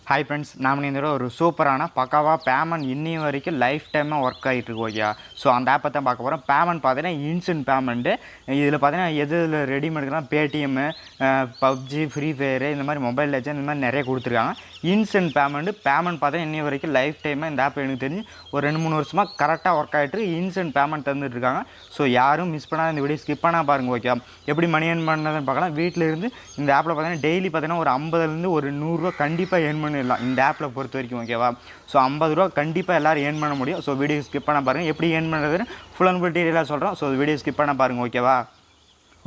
Hi friends, நான் இந்த ஒரு சூப்பரான பக்காவா பேமெண்ட் இன்னி வரைக்கும் லைஃப் டைமாக ஒர்க் ஆகிட்டு இருக்கு ஓகே. ஸோ அந்த ஆப்பை தான் பார்க்க போகிறோம். பேமெண்ட் பார்த்தீங்கன்னா இன்ஸ்டன்ட் பேமெண்ட்டு. இதில் பார்த்தீங்கன்னா எதில் ரெடிமேடுக்குலாம் பேடிஎம்மு, பப்ஜி, ஃப்ரீ ஃபயரு இந்த மாதிரி மொபைல் லெஜண்ட் இந்த மாதிரி நிறைய கொடுத்துருக்காங்க. இன்ஸ்டன்ட் பேமெண்ட் பார்த்தீங்கன்னா இன்னி வரைக்கும் லைஃப் டைமாக இந்த ஆப் எனக்கு தெரிஞ்சு ஒரு 2-3 வருஷமாக கரெக்டாக ஒர்க் ஆகிட்டு இன்ஸ்டன்ட் பேமெண்ட் தந்துட்டு இருக்காங்க. ஸோ யாரும் மிஸ் பண்ணாத இந்த வீடியோ ஸ்கிப் பண்ணால் பாருங்கள் ஓகே. எப்படி மணி ஏர்ன் பண்ணதுன்னு பார்க்கலாம். வீட்டில் இருந்து இந்த ஆப்பில் பார்த்தீங்கன்னா டெய்லி பார்த்தீங்கன்னா ஒரு 50லேருந்து ஒரு 100 ரூபா கண்டிப்பாக ஏர்ன் பண்ணிடலாம் இந்த ஆப்பில் பொறுத்த வரைக்கும் ஓகேவா. ஸோ 50 ரூபா கண்டிப்பாக எல்லோரும் ஏர்ன் பண்ண முடியும். ஸோ வீடியோ ஸ்கிப் பண்ண பாருங்கள். எப்படி ஏர்ன் பண்ணுறதுன்னு ஃபுல் அண்ட் ஃபுல் டீட்டெயிலாக சொல்கிறோம். ஸோ வீடியோ ஸ்கிப் பண்ண பாருங்கள் ஓகேவா.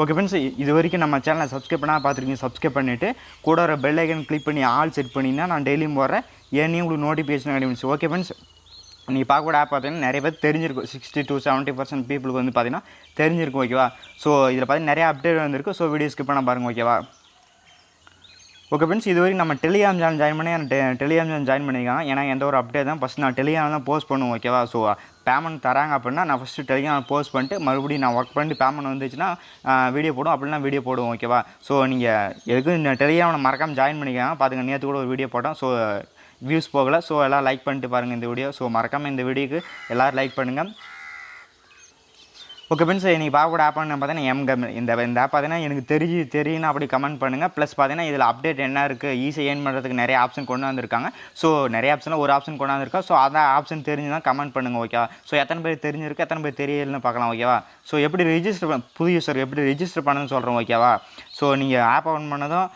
ஓகே ஃப்ரெண்ட்ஸ், இது வரைக்கும் நம்ம சேனலை சப்ஸ்கிரைப் பண்ணால் பார்த்துருக்கீங்க. சப்ஸ்கிரைப் பண்ணிவிட்டு கூட ஒரு பெல் ஐக்கன் கிளிக் பண்ணி ஆல் செட் பண்ணிங்கன்னா நான் டெய்லியும் போடுறேன் ஏன்னே உங்களுக்கு நோட்டிஃபிகேஷன் கிடைக்கும். ஓகே ஃப்ரெண்ட்ஸ், நீங்கள் பார்க்கக்கூட ஆப் பார்த்தீங்கன்னா நிறைய பேர் தெரிஞ்சிருக்கும். 60-70% பீப்புளுக்கு வந்து பார்த்தீங்கன்னா தெரிஞ்சிருக்கும் ஓகேவா. ஸோ இதில் பார்த்தீங்கன்னா நிறைய அப்டேட் வந்துருக்கு. ஸோ வீடியோ ஸ்கிப் பண்ண பாருங்கள் ஓகேவா. ஓகே ஃப்ரெண்ட்ஸ், இது வரைக்கும் நம்ம டெலிகிராம் சேனல் ஜாயின் பண்ணி டெலிகிராம் சேனல் ஜாயின் பண்ணியிருக்காங்க. ஏன்னா எந்த ஒரு அப்டேட் தான் ஃபஸ்ட் நான் டெலிகிராம் தான் போஸ்ட் பண்ணுவோம் ஓகேவா. ஸோ பேமெண்ட் தராங்க அப்படின்னா நான் ஃபஸ்ட்டு டெலிகிராம் போஸ்ட் பண்ணிட்டு மறுபடியும் நான் ஒர்க் பண்ணிட்டு பேமெண்ட் வந்துச்சுன்னா வீடியோ போடுவோம். அப்படின்னா வீடியோ போடுவோம் ஓகேவா. ஸோ நீங்கள் எதுக்கும் இந்த டெலிகிராமில் மறக்காமல் ஜாயின் பண்ணிக்காங்க. பார்த்துங்க, நேற்று கூட ஒரு வீடியோ போட்டோம். ஸோ வியூஸ் போகலை. ஸோ எல்லாம் லைக் பண்ணிட்டு பாருங்கள் இந்த வீடியோ. ஸோ மறக்காமல் இந்த வீடியோக்கு எல்லோரும் லைக் பண்ணுங்கள். ஓகே ஃப்ரெண்ட்ஸ், நீங்கள் பார்க்கக்கூட ஆப் பார்த்தீங்கன்னா எம்கம் இந்த ஆப் பார்த்தீங்கன்னா எனக்கு தெரியும்னு அப்படி கமெண்ட் பண்ணுங்கள். ப்ளஸ் பார்த்தீங்கன்னா இதில் அப்டேட் என்ன இருக்குது, ஈஸியாக ஏர்ன் பண்ணுறதுக்கு நிறைய ஆப்ஷன் கொண்டு வந்திருக்காங்க. ஸோ நிறைய ஆப்ஷனில் ஒரு ஆப்ஷன் கொண்டு வந்திருக்கா. ஸோ அதான் ஆப்ஷன் தெரிஞ்சுதான் கமெண்ட் பண்ணுங்கள் ஓகேவா. ஸோ எத்தனை பேர் தெரிஞ்சிருக்கு, எத்தனை பேர் தெரியலன்னு பார்க்கலாம் ஓகேவா. ஸோ எப்படி ரிஜிஸ்டர் புது யூஸர் எப்படி ரிஜிஸ்டர் பண்ணணும்னு சொல்கிறோம் ஓகேவா. ஸோ நீங்கள் ஆப் ஓப்பன் பண்ணதும்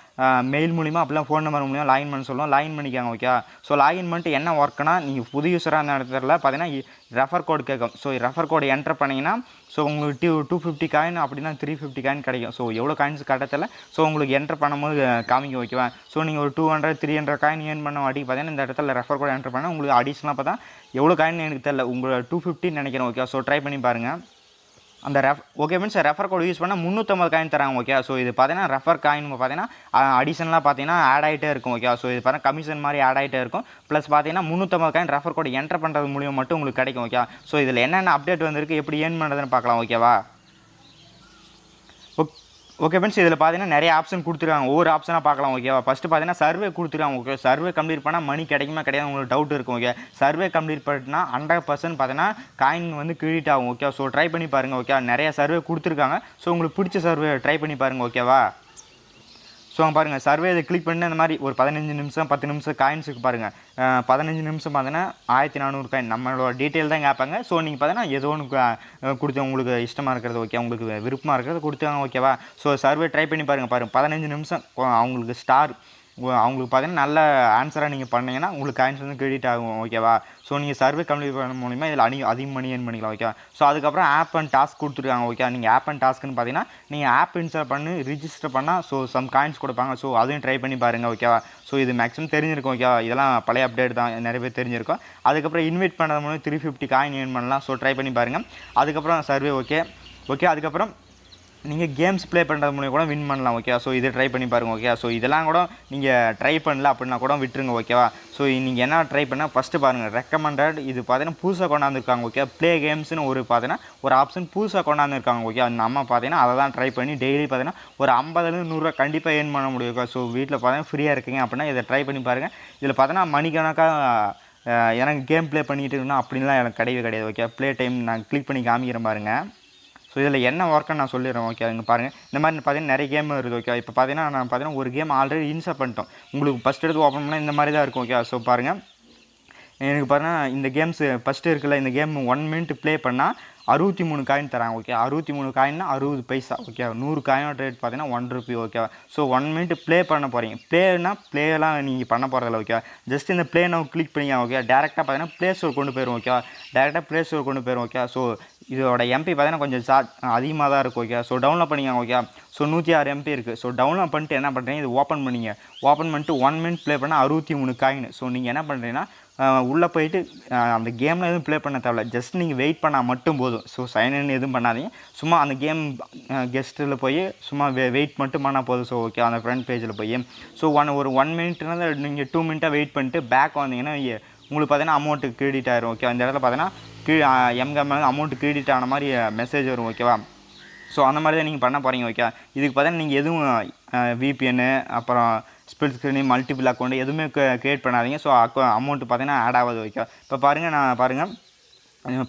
மெயில் மூலிமா அப்படிலாம் ஃபோன் நம்பர் மூலிமா லாகின் பண்ண சொல்லுவோம். லாகின் பண்ணிக்காங்க ஓகே. ஸோ லாகின் பண்ணிட்டு என்ன ஒர்க்குனா, நீங்கள் புது யூஸராக அந்த இடத்துல பார்த்தீங்கன்னா ரெஃபர் கோடு கேட்கும். ஸோ ரெஃபர் கோடு என்டர் பண்ணிங்கன்னா ஸோ உங்களுக்கு 250 காயின் அப்படின்னா 350 காயின் கிடைக்கும். ஸோ எவ்வளோ காயின்ஸ் கிடைத்தல ஸோ உங்களுக்கு என்டர் பண்ணும்போது காமிக்கும் ஓகேவா. ஸோ நீங்கள் ஒரு 200-300 காயின் ஏர்ன் பண்ண வாட்டி பார்த்தீங்கன்னா இந்த இடத்துல ரெஃபர் கோடு என்டர் பண்ணால் உங்களுக்கு அடிஷ்னலாக பார்த்தா எவ்வளோ காயின் எனக்கு தெரியல, உங்களை 250 நினைக்கிறேன் ஓகே. ஸோ ட்ரை பண்ணி பாருங்கள். அந்த ஓகே மீன்ஸ் ரெஃபர் கோடு யூஸ் பண்ணால் 350 காயின் தராங்க ஓகே. ஸோ இது பார்த்தீங்கன்னா ரெஃபர் காயின் பார்த்தீங்கன்னா அடிஷனலாக பார்த்தீங்கன்னா ஆட் ஆகிட்டே இருக்கும் ஓகே. ஸோ இது பார்த்தீங்கன்னா கமிஷன் மாதிரி ஆட் ஆகிட்டே இருக்கும். ப்ளஸ் பார்த்தீங்கன்னா 350 காயின் ரெஃபர் கோடு என்டர் பண்ணுறது மூலியம் மட்டும் உங்களுக்கு கிடைக்கும் ஓகே. ஸோ இதில் என்னென்ன அப்டேட் வந்திருக்கு, எப்படி ஏர்ன் பண்ணுறதுன்னு பார்க்கலாம் ஓகேவா. ஓகே ஃப்ரெண்ட்ஸ், இதில் பார்த்தீங்கன்னா நிறைய ஆப்ஷன் கொடுத்துருக்காங்க. ஒவ்வொரு ஆப்ஷனாக பார்க்கலாம் ஓகேவா. ஃபஸ்ட்டு பார்த்தீங்கன்னா சர்வே கொடுத்துருக்காங்க ஓகே. சர்வே கம்ப்ளீட் பண்ணால் மணி கிடைக்குமா கிடையாது உங்களுக்கு டவுட் இருக்கும் ஓகே. சர்வே கம்ப்ளீட் பண்ணிட்டுனா 100% பார்த்தீங்கன்னா காயின் வந்து கிரெடிட் ஆகும் ஓகே. ஸோ ட்ரை பண்ணி பாருங்கள் ஓகே. நிறைய சர்வே கொடுத்துருக்காங்க. ஸோ உங்களுக்கு பிடிச்ச சர்வே ட்ரை பண்ணி பாருங்கள் ஓகேவா. ஸோ பாருங்கள், சர்வே இதை கிளிக் பண்ணி அந்த மாதிரி ஒரு 15 நிமிஷம் 10 நிமிஷம் காயின்ஸுக்கு பாருங்கள். 15 நிமிஷம் பார்த்தீங்கன்னா 1400 காயின் நம்மளோட டீட்டெயில் தான் கேட்பாங்க. ஸோ நீங்கள் பார்த்தீங்கன்னா ஏதோ ஒன்று கொடுத்து உங்களுக்கு இஷ்டமாக இருக்கிறது ஓகே, உங்களுக்கு விருப்பமாக இருக்கிறது கொடுத்தாங்க ஓகேவா. ஸோ சர்வே ட்ரை பண்ணி பாருங்கள். 15 நிமிஷம் அவங்களுக்கு ஸ்டார் அவங்களுக்கு பார்த்தீங்கன்னா நல்ல ஆன்சராக நீங்கள் பண்ணிங்கன்னா உங்களுக்கு காயின்ஸ் வந்து கிரெடிட் ஆகும் ஓகேவா. ஸோ நீங்கள் சர்வே கம்ப்ளீட் பண்ண மூலிமா இதில் அதிகம் மணி ஏர்ன் பண்ணிக்கலாம் ஓகே. ஸோ அதுக்கப்புறம் ஆப் அண்ட் டாஸ்க் கொடுத்துருக்காங்க ஓகே. நீங்கள் ஆப் அண்ட் டாஸ்க்குன்னு பார்த்தீங்கன்னா நீங்கள் ஆப் இன்ஸ்டால் பண்ணி ரிஜிஸ்டர் பண்ணால் ஸோ சம் காயின்ஸ் கொடுப்பாங்க. ஸோ அதையும் ட்ரை பண்ணி பாருங்கள் ஓகேவா. ஸோ இது மேக்ஸிமம் தெரிஞ்சிருக்கும் ஓகேவா. இதெல்லாம் பழைய அப்டேட் தான், நிறைய பேர் தெரிஞ்சிருக்கும். அதுக்கப்புறம் இன்வைட் பண்ணுறது மூலம் 350 காயின் ஏர்ன் பண்ணலாம். ஸோ ட்ரை பண்ணி பாருங்கள். அதுக்கப்புறம் சர்வே ஓகே. அதுக்கப்புறம் நீங்கள் கேம்ஸ் ப்ளே பண்ணுறது மூலியம் கூட வின் பண்ணலாம் ஓகே. ஸோ இதை ட்ரை பண்ணி பாருங்கள் ஓகே. ஸோ இதெல்லாம் கூட நீங்கள் ட்ரை பண்ணல அப்படின்னா கூட விட்டுருங்க ஓகேவா. ஸோ நீங்கள் என்ன ட்ரை பண்ணால் ஃபஸ்ட்டு பாருங்கள் ரெக்கமெண்டட். இது பார்த்தீங்கன்னா புதுசாக கொண்டாந்துருக்காங்க ஓகே. ப்ளே கேம்ஸ்னு பார்த்தீங்கன்னா ஒரு ஆப்ஷன் புதுசாக கொண்டாந்துருக்காங்க ஓகே. நம்ம பார்த்தீங்கன்னா அதை தான் ட்ரை பண்ணி டெய்லி பார்த்தீங்கன்னா ஒரு 50-100 ரூபா கண்டிப்பாக ஏர்ன் பண்ண முடியும் ஓகே. ஸோ வீட்டில் பார்த்தீங்கன்னா ஃப்ரீயாக இருக்கீங்க அப்படின்னா இதை ட்ரை பண்ணி பாருங்கள். இதில் பார்த்தீங்கன்னா மணிக்கணக்காக எனக்கு கேம் ப்ளே பண்ணிகிட்டு இருக்கணும் அப்படின்லாம் எனக்கு கிடையாது ஓகே. ப்ளே டைம் நான் கிளிக் பண்ணி காமிக்கிறேன் பாருங்கள். ஸோ இதில் என்ன ஒர்க்குன்னு நான் சொல்லிடுறேன் ஓகே. இங்கே பாருங்கள், இந்த மாதிரி பார்த்தீங்கன்னா நிறைய கேம் வருது ஓகே. இப்போ பார்த்தீங்கன்னா நான் பார்த்தீங்கன்னா ஒரு கேம் ஆல்ரெடி இன்ஸ்டால் பண்ணிட்டோம். உங்களுக்கு ஃபஸ்ட் எடுத்து ஓப்பன் பண்ணால் இந்த மாதிரி தான் இருக்கும் ஓகே. ஸோ பாருங்கள், எனக்கு பாருங்கள் இந்த கேம்ஸு ஃபஸ்ட்டு இருக்குல்ல, இந்த கேம் 1 மினிட் ப்ளே பண்ணால் 63 காயின் தராங்க ஓகே. 63 காயின்னா 60 பைசா ஓகே. 100 காயினோட ரேட் பார்த்தீங்கன்னா 1 Ruby okay. So 1 minute play பண்ண போகிறீங்க. ப்ளேலாம் நீங்கள் பண்ண போகிறதில்ல ஓகே. ஜஸ்ட் இந்த ப்ளே நான் கிளிக் பண்ணிங்க ஓகே. டேரெக்டாக பார்த்தீங்கன்னா ப்ளே ஸ்டோர் கொண்டு போயிடும் ஓகே. டேரெக்டாக ப்ளே ஸ்டோர் கொண்டு போயிடும் ஓகே. ஸோ இதோட எம்பி பார்த்தீங்கன்னா கொஞ்சம் அதிகமாக தான் இருக்கும் ஓகே. ஸோ டவுன்லோட் பண்ணிங்க ஓகே. ஸோ 106 எம்பி இருக்குது. ஸோ டவுன்லோட் பண்ணிட்டு என்ன பண்ணுறீங்க, இது ஓப்பன் பண்ணிங்க. ஓப்பன் பண்ணிட்டு 1 மினிட் ப்ளே பண்ணால் 63 காயின். ஸோ நீங்கள் என்ன பண்ணுறீங்கன்னா உள்ளே போயிட்டு அந்த கேமில் எதுவும் ப்ளே பண்ண தேவையில்ல. ஜஸ்ட் நீங்கள் வெயிட் பண்ணால் மட்டும் போதும். ஸோ சைன்இன் எதுவும் பண்ணாதீங்க. சும்மா அந்த கேம் கெஸ்ட்டில் போய் சும்மா வெயிட் மட்டும் பண்ணால் போதும். ஸோ ஓகே, அந்த ஃப்ரண்ட் பேஜில் போய் ஸோ ஒரு 1 மினிட்னா நீங்கள் 2 மினிட்டாக வெயிட் பண்ணிட்டு பேக் வந்தீங்கன்னா உங்களுக்கு பார்த்தீங்கன்னா அமௌண்ட்டு கிரெடிட் ஆயிரும் ஓகே. அந்த இடத்துல பார்த்தீங்கன்னா எம்கம் அமௌண்ட் கிரெடிட் ஆன மாதிரி மெசேஜ் வரும் ஓகேவா. ஸோ அந்த மாதிரி தான் நீங்கள் பண்ண போகிறீங்க ஓகே. இதுக்கு பார்த்தீங்கன்னா நீங்கள் எதுவும் விபிஎன்னு அப்புறம் ஸ்பிளிட் ஸ்க்ரீன் மல்டிபிள் அக்கௌண்ட் எதுவுமே கிரியேட் பண்ணாதீங்க. ஸோ அமௌண்ட் பார்த்தீங்கன்னா ஆட் ஆகாது ஓகே. இப்போ பாருங்கள் நான் பாருங்கள்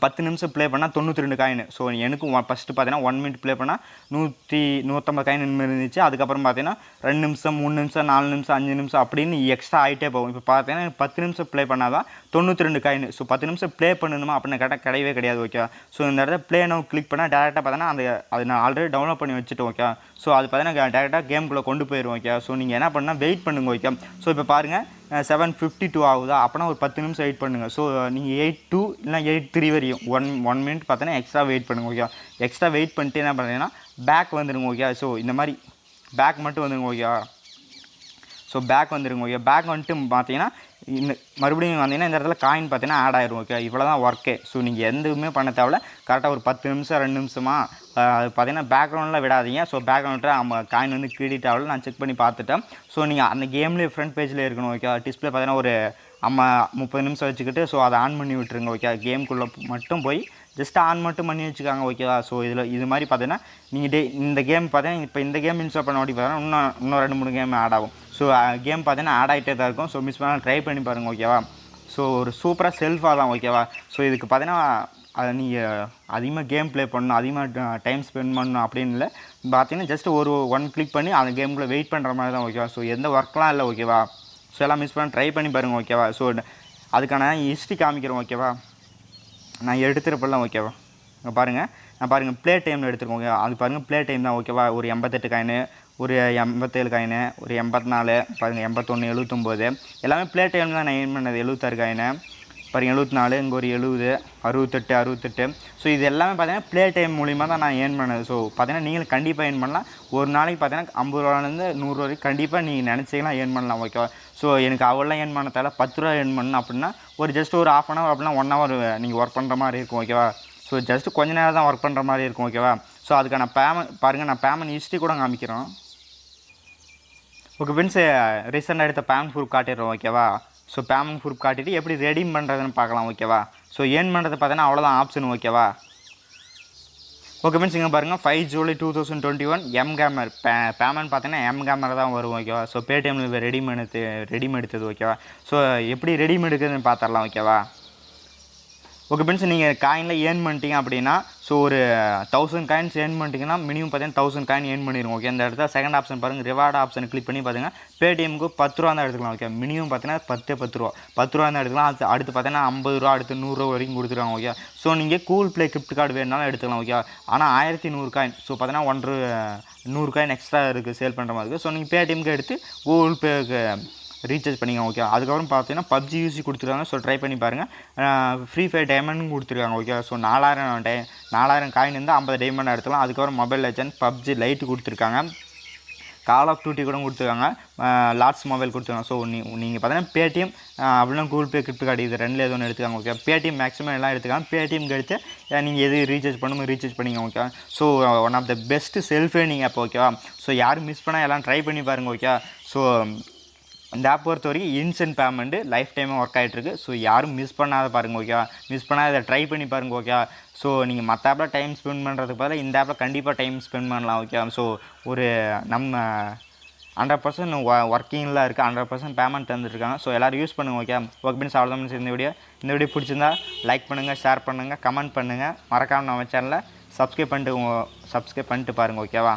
10 நிமிஷம் ப்ளே பண்ணால் 92 காயின். ஸோ எனக்கும் ஃபஸ்ட்டு பார்த்தீங்கன்னா 1 மினிட் ப்ளே பண்ணால் 150 காயின் இருந்துச்சு. அதுக்கப்புறம் பார்த்தீங்கன்னா 2 நிமிஷம் 3 நிமிஷம் 4 நிமிஷம் 5 நிமிஷம் அப்படின்னு எக்ஸ்ட்ரா ஆகிட்டே போகும். இப்போ பார்த்தீங்கன்னா 10 நிமிஷம் ப்ளே பண்ணால் தான் 92 காயின். ஸோ 10 நிமிஷம் ப்ளே பண்ணணுமா அப்படின்னு கேட்டால் கிடையவே கிடையாது ஓகே. ஸோ இந்த இடத்துல ப்ளே நவ் கிளிக் பண்ணால் டேரெக்டாக பார்த்தீங்கன்னா அது நான் ஆல்ரெடி டவுன்லோட் பண்ணி வச்சுட்டேன் ஓகே. ஸோ அது பார்த்தீங்கன்னா டேரெக்டாக கேமுக்குள்ளே கொண்டு போயிடும் ஓகே. ஸோ நீங்கள் என்ன பண்ணால் வெயிட் பண்ணுங்க ஓகே. ஸோ இப்போ பாருங்கள் 7:52 ஆகுதா, அப்போனா ஒரு 10 நிமிஷம் வெயிட் பண்ணுங்கள். ஸோ நீங்கள் 8:02 இல்லை 8:03 வரையும் ஒன் மினிட் பார்த்தீங்கன்னா எக்ஸ்ட்ரா வெயிட் பண்ணுங்க ஓகே. எக்ஸ்ட்ரா வெயிட் பண்ணிட்டு என்ன பண்ணுறீங்கன்னா பேக் வந்துடுங்க ஓகே. ஸோ இந்த மாதிரி பேக் மட்டும் வந்துடுங்க ஓகே. ஸோ பேக் வந்துடுங்க ஓகே. பேக் வந்துட்டு பார்த்தீங்கன்னா இந்த மறுபடியும் வந்தீங்கன்னா இந்த இடத்துல காயின் பார்த்தீங்கன்னா ஆட் ஆயிரும் ஓகே. இவ்வளோ தான் ஒர்க்கே. ஸோ நீங்கள் எதுவுமே பண்ண தேவையில்ல. கரெக்டாக ஒரு 10 நிமிஷம் 2 நிமிஷமா அது பார்த்தீங்கன்னா பேக்ரவுண்டில் விடாதீங்க. ஸோ பேக்ரவுண்டில் நம்ம காயின் வந்து கிரெடிட் ஆகல நான் செக் பண்ணி பார்த்துட்டேன். ஸோ நீங்கள் அந்த கேம்லேயே ஃப்ரண்ட் பேஜில் இருக்கணும் ஓகே. டிஸ்பிளே பார்த்தீங்கன்னா ஒரு 30 நிமிஷம் வச்சுக்கிட்டு ஸோ அதை ஆன் பண்ணி விட்டுருங்க ஓகே. கேமுக்குள்ளே மட்டும் போய் ஜஸ்ட் ஆன் மட்டும் பண்ணி வச்சுக்காங்க ஓகேவா. ஸோ இது மாதிரி பார்த்தீங்கன்னா நீங்கள் இந்த கேம் பார்த்தீங்கன்னா இப்போ இந்த கேம் இன்ஸ்டால் பண்ண ஓட்டி பார்த்தீங்கன்னா இன்னும் 2-3 கேம் ஆட் ஆகும். ஸோ கேம் பார்த்தீங்கன்னா ஆட் ஆகிட்டே தான் இருக்கும். ஸோ மிஸ் பண்ணால் ட்ரை பண்ணி பாருங்கள் ஓகேவா. ஸோ ஒரு சூப்பராக செல்ஃபாக தான் ஓகேவா. ஸோ இதுக்கு பார்த்தீங்கன்னா அதை நீங்கள் அதிகமாக கேம் ப்ளே பண்ணணும், அதிகமாக டைம் ஸ்பெண்ட் பண்ணணும் அப்படின்னு இல்லை. பார்த்தீங்கன்னா ஜஸ்ட் ஒரு 1 கிளிக் பண்ணி அந்த கேமுக்குள்ளே வெயிட் பண்ணுற மாதிரி தான் ஓகேவா. ஸோ எந்த ஒர்க்லாம் இல்லை ஓகேவா. ஸோ எல்லாம் மிஸ் பண்ண ட்ரை பண்ணி பாருங்கள் ஓகேவா. ஸோ அதுக்கான ஹிஸ்ட்ரி காமிக்கிறோம் ஓகேவா. நான் எடுத்துகிறப்பெல்லாம் ஓகேவா. இங்கே பாருங்கள் நான் பாருங்கள் ப்ளே டைமில் எடுத்துருக்கோம் ஓகே. அது பாருங்கள் ப்ளே டைம் தான் ஓகேவா. ஒரு 88 காயின், ஒரு 87 காயின், ஒரு 84 பாருங்கள் 81 79 எல்லாமே ப்ளே டைம் தான் நான் எயின் பண்ணது. 76 காயின் பாருங்கள் 74 இங்கே ஒரு 70 68. ஸோ இது எல்லாமே பார்த்தீங்கன்னா ப்ளே டைம் மூலிமா தான் நான் ஏர்ன் பண்ணது. ஸோ பார்த்தீங்கன்னா நீங்களும் கண்டிப்பாக ஏர்ன் பண்ணலாம். ஒரு நாளைக்கு பார்த்தீங்கன்னா 50 ரூபாலேருந்து 100 வரைக்கும் கண்டிப்பாக நீங்கள் நினச்சிங்கன்னா ஏர்ன் பண்ணலாம் ஓகேவா. ஸோ எனக்கு அவ்வளோ ஏர்ன் பண்ண தேவை 10 ரூபா ஏர்ன் பண்ணணும் அப்படின்னா ஒரு ஜஸ்ட் ஒரு ½ hour அப்படின்னா 1 hour நீங்கள் ஒர்க் பண்ணுற மாதிரி இருக்கும் ஓகேவா. ஸோ ஜஸ்ட்டு கொஞ்ச நேரம் தான் ஒர்க் பண்ணுற மாதிரி இருக்கும் ஓகேவா. ஸோ அதுக்கான பேமெண்ட் பாருங்கள் நான் பேமெண்ட் ஹிஸ்ட்ரி கூட காமிக்கிறோம் ஓகே ஃப்ரெண்ட்ஸ். ரீசெண்டாக எடுத்த பேமெண்ட் ப்ரூஃப் காட்டிடுறோம் ஓகேவா. ஸோ பேமெண்ட் ப்ரூஃப் காட்டிட்டு எப்படி ரெடீம் பண்ணுறதுன்னு பார்க்கலாம் ஓகேவா. ஸோ ஏர்ன் பண்ணுறது பார்த்தீங்கன்னா அவ்வளோதான் ஆப்ஷன் ஓகேவா. ஓகே ஃப்ரெண்ட்ஸ் இங்கே பாருங்கள் 5 ஜூலை 2021 எம் கேமர் பேமெண்ட் பார்த்தீங்கன்னா எம் கேமர் தான் வரும் ஓகேவா. ஸோ பேடிஎம்மில் ரெடிம் எடுத்தது ஓகேவா. ஸோ எப்படி ரெடிம் எடுக்குதுன்னு பார்த்துடலாம் ஓகேவா. ஓகே ஃப்ரெண்ட்ஸ் நீங்கள் காயினில் ஏர்ன் பண்ணிட்டீங்க அப்படின்னா ஸோ ஒரு 1000 காயின்ஸ் ஏர்ன் பண்ணிட்டீங்கன்னா மினிமம் பார்த்தீங்கன்னா 1000 காயின் ஏர்ன் பண்ணிடுவோம் ஓகே. இந்த இடத்துல செகண்ட் ஆப்ஷன் பாருங்கள் ரிவார்டு ஆப்ஷன் கிளிக் பண்ணி பார்த்தீங்கன்னா பேடிஎம்க்கு 10 ரூபா தான் எடுத்துக்கலாம் ஓகே. மினிமம் பார்த்தீங்கன்னா 10 ரூபா தான் எடுத்துக்கலாம். அடுத்து பார்த்தீங்கன்னா 50 ரூபா அடுத்து 100 ரூபா வரைக்கும் கொடுத்துருவாங்க ஓகே. ஸோ நீங்கள் கூல் ப்ளே கிஃப்ட் கார்டு வேணுனாலும் எடுத்துக்கலாம் ஓகே. ஆனால் 1100 காயின் ஸோ பார்த்தீங்கன்னா 100 காயின் எக்ஸ்ட்ரா இருக்குது சேல் பண்ணுற மாதிரி இருக்குது. ஸோ நீங்கள் பேடிஎம்க்கு எடுத்து கூகுள் பேக்கு ரீசார்ஜ் பண்ணிங்க ஓகே. அதுக்கப்புறம் பார்த்தீங்கன்னா பப்ஜி யூசி கொடுத்துருக்காங்க. ஸோ ட்ரை பண்ணி பாருங்கள். ஃப்ரீ ஃபயர் டைமண்டும் கொடுத்துருக்காங்க ஓகே. ஸோ 4000 காயின் இருந்தால் 50 டைமண்ட் எடுத்துக்கலாம். அதுக்கப்புறம் மொபைல் லெஜண்ட் பப்ஜி லைட்டு கொடுத்துருக்காங்க. கால் ஆஃப் டியூட்டி கூட கொடுத்துருக்காங்க. லாட்ஸ் மொபைல் கொடுத்துருக்காங்க. ஸோ நீங்கள் பார்த்தீங்கன்னா பேடிஎம் அப்படின்னா கூகுள் பே கிஃப்ட் கார்டு இது ரெண்டில் எது ஒன்று எடுத்துக்காங்க ஓகே. பேடிஎம் மேக்ஸிமம் எல்லாம் எடுத்துக்காங்க. பேடிஎம்க்கு எடுத்து நீங்கள் எது ரீசார்ஜ் பண்ணணும் ரீசார்ஜ் பண்ணிங்க okay. So one of the best self earning app ஓகேவா. ஸோ யாரும் மிஸ் பண்ணால் எல்லாம் ட்ரை பண்ணி பாருங்கள் ஓகே. ஸோ இந்த ஆப் பொறுத்த வரைக்கும் இன்ஸ்டன்ட் பேமெண்ட்டு லைஃப் டைமாக ஒர்க் ஆகிட்டுருக்கு. ஸோ யாரும் மிஸ் பண்ணாத பாருங்கள் ஓகேவா. மிஸ் பண்ணாத இதை ட்ரை பண்ணி பாருங்கள் ஓகே. ஸோ நீங்கள் மற்ற ஆப்பில் டைம் ஸ்பெண்ட் பண்ணுறதுக்கு பதிலாக இந்த ஆப்பில் கண்டிப்பாக டைம் ஸ்பெண்ட் பண்ணலாம் ஓகே. ஸோ ஒரு நம்ம 100% ஒர்க்கிங்கில் இருக்குது. 100% பேமெண்ட் தந்துட்டுருக்காங்க. ஸோ எல்லோரும் யூஸ் பண்ணுங்கள் ஓகே. ஒர்க் பண்ணி அவ்வளோதான் இந்த வீடியோ பிடிச்சிருந்தா லைக் பண்ணுங்கள், ஷேர் பண்ணுங்கள், கமெண்ட் பண்ணுங்கள். மறக்காமல் நம்ம சேனலை சப்ஸ்கிரைப் பண்ணிட்டு பாருங்கள் ஓகேவா.